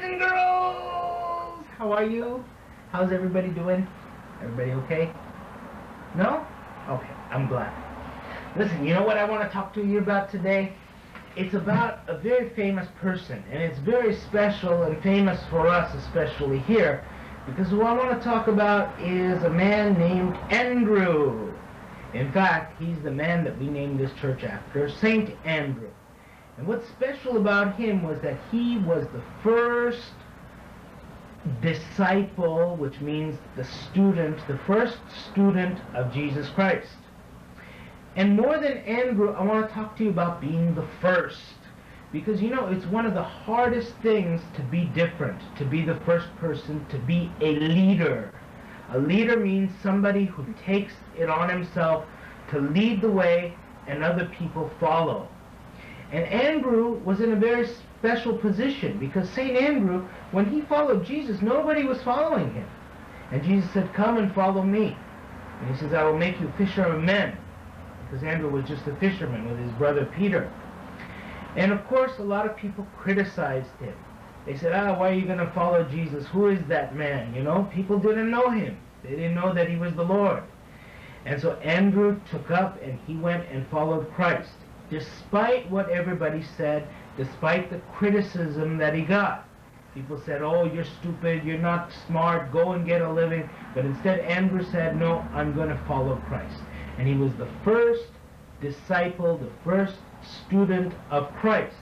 and girls! How are you? How's everybody doing? Everybody okay? No? Okay, I'm glad. Listen, you know what I want to talk to you about today? It's about a very famous person, and it's very special and famous for us, especially here, because what I want to talk about is a man named Andrew. In fact, he's the man that we named this church after, Saint Andrew. And what's special about him was that he was the first disciple, which means the first student of Jesus Christ. And more than Andrew, I want to talk to you about being the first. Because, you know, it's one of the hardest things to be different, to be the first person, to be a leader. A leader means somebody who takes it on himself to lead the way and other people follow. And Andrew was in a very special position because St. Andrew, when he followed Jesus, nobody was following him. And Jesus said, "Come and follow me." And he says, "I will make you fisher of men." Because Andrew was just a fisherman with his brother Peter. And of course, a lot of people criticized him. They said, why are you going to follow Jesus? Who is that man? You know, people didn't know him. They didn't know that he was the Lord. And so Andrew took up and he went and followed Christ. Despite what everybody said, despite the criticism that he got. People said, "Oh, you're stupid, you're not smart, go and get a living." But instead Andrew said, "No, I'm going to follow Christ." And he was the first disciple, the first student of Christ.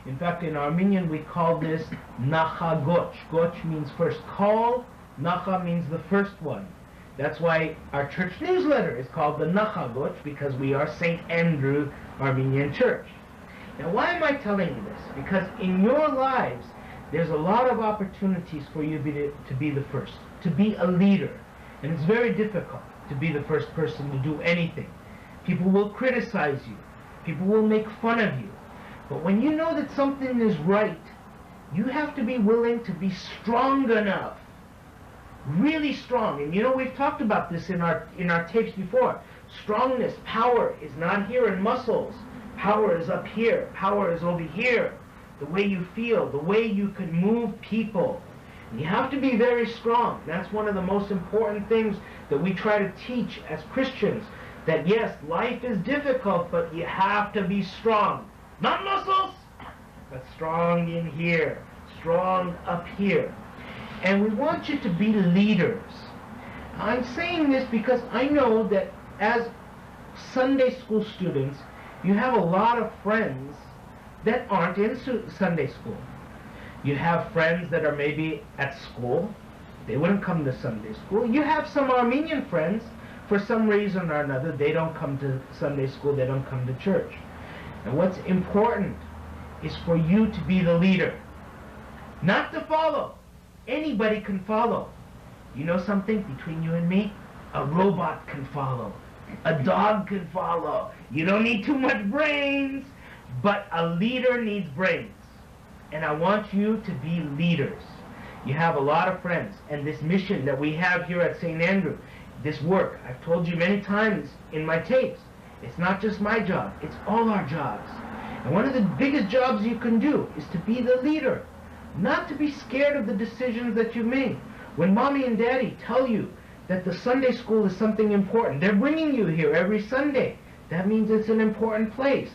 In fact, in Armenian we call this Nachagoch. Goch means first call, Nacha means the first one. That's why our church newsletter is called the Nachagoch, because we are St. Andrew Armenian Church. Now, why am I telling you this? Because in your lives, there's a lot of opportunities for you to be the first, to be a leader. And it's very difficult to be the first person to do anything. People will criticize you. People will make fun of you. But when you know that something is right, you have to be willing to be strong enough. Really strong. And you know, we've talked about this in our tapes before. Strongness, power is not here in muscles. Power is up here. Power is over here. The way you feel, the way you can move people. And you have to be very strong. That's one of the most important things that we try to teach as Christians. That yes, life is difficult, but you have to be strong. Not muscles, but strong in here. Strong up here. And we want you to be leaders. I'm saying this because I know that as Sunday school students, you have a lot of friends that aren't in Sunday school. You have friends that are maybe at school. They wouldn't come to Sunday school. You have some Armenian friends, for some reason or another, they don't come to Sunday school, they don't come to church. And what's important is for you to be the leader, not to follow. Anybody can follow. You know something? Between you and me, a robot can follow. A dog can follow. You don't need too much brains, but a leader needs brains. And I want you to be leaders. You have a lot of friends. And this mission that we have here at St. Andrew, this work, I've told you many times in my tapes, it's not just my job, it's all our jobs. And one of the biggest jobs you can do is to be the leader. Not to be scared of the decisions that you make. When mommy and daddy tell you that the Sunday school is something important, they're bringing you here every Sunday. That means it's an important place.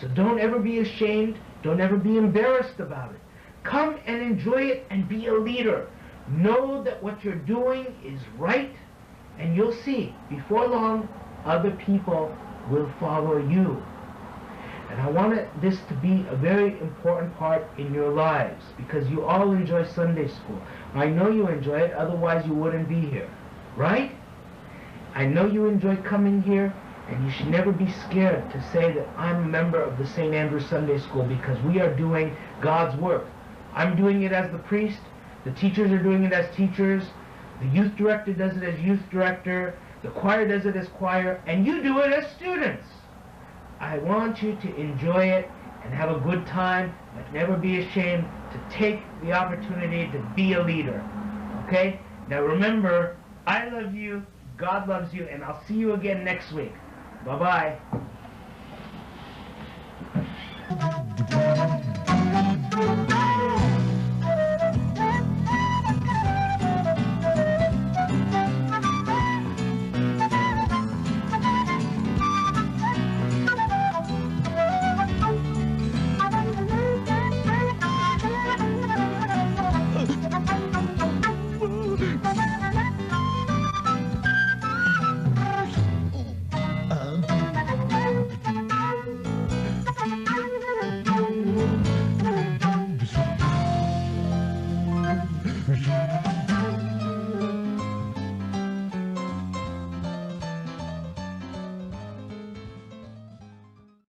So don't ever be ashamed. Don't ever be embarrassed about it. Come and enjoy it and be a leader. Know that what you're doing is right, and you'll see, before long, other people will follow you. And I want this to be a very important part in your lives, because you all enjoy Sunday school. I know you enjoy it, otherwise you wouldn't be here. Right? I know you enjoy coming here, and you should never be scared to say that I'm a member of the St. Andrew Sunday School, because we are doing God's work. I'm doing it as the priest, the teachers are doing it as teachers, the youth director does it as youth director, the choir does it as choir, and you do it as students. I want you to enjoy it and have a good time, but never be ashamed to take the opportunity to be a leader. Okay? Now remember, I love you, God loves you, and I'll see you again next week. Bye-bye. Amen.